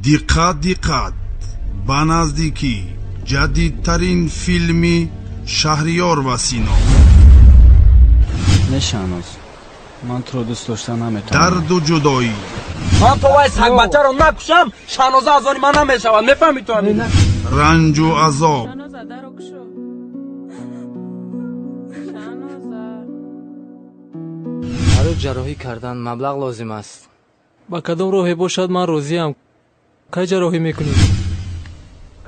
диққат ба наздикӣ ҷадидтарин филми шаҳриёр ва Сино. Не Шаҳноз, ман туро дӯст дошта наметавонам. дарду ҷудоӣ. ман то вай сагбачаро накушам, Шаҳноза аз они ман намешавад. мефаҳмӣ ту ҳамин? ранҷу азоб. барои ҷарроҳӣ кардан маблағ лозим аст. ба кадом роҳе бошад ман розиам. кай ҷарроҳӣ мекунем?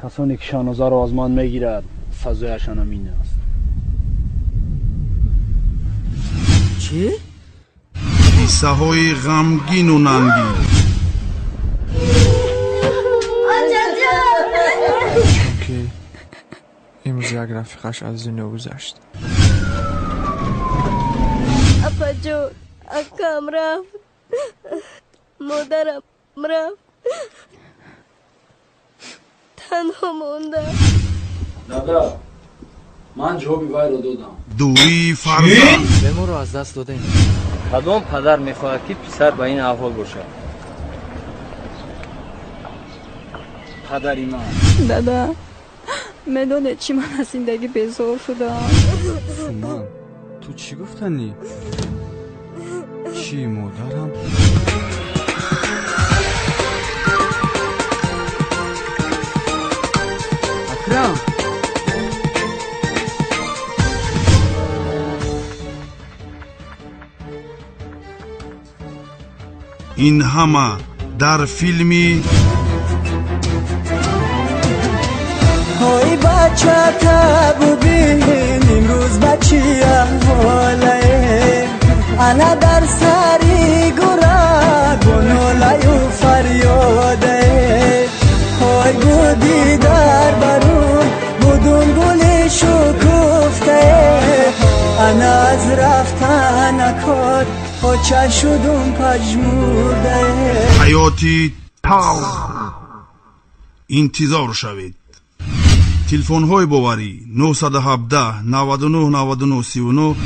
касоне ки Шаҳнозаро аз ман мегирад, сазояшан ҳамин аст. чӣ? қиссаҳои ғамгину нангин. чунки имрӯз як рафиқаш аз дунё гузашт. апаҷон, акам рафт, модарам рафт, танҳо мондам. дада, ман ҷавоби вайро додам. дурии фарзанд. беморро аз даст додем. кадом падар мехоҳад ки писар ба ин аҳвол бошад? падари ман. дада, медоне чӣ ман аз зиндагӣ безор шудам. суман, ту чӣ гуфтанӣ? чӣ модарам? акрам, ин ҳама дар филми های بچه تا بودین امروز بچی احواله انا در سری گره گنوله و فریاده های بودی در برون بودون گلی شکفته انا از رفتن اکاد خوچه شدون پجمورده ҳаёти талх. интизор шавед. телефонҳои боварӣ 917 99 99 39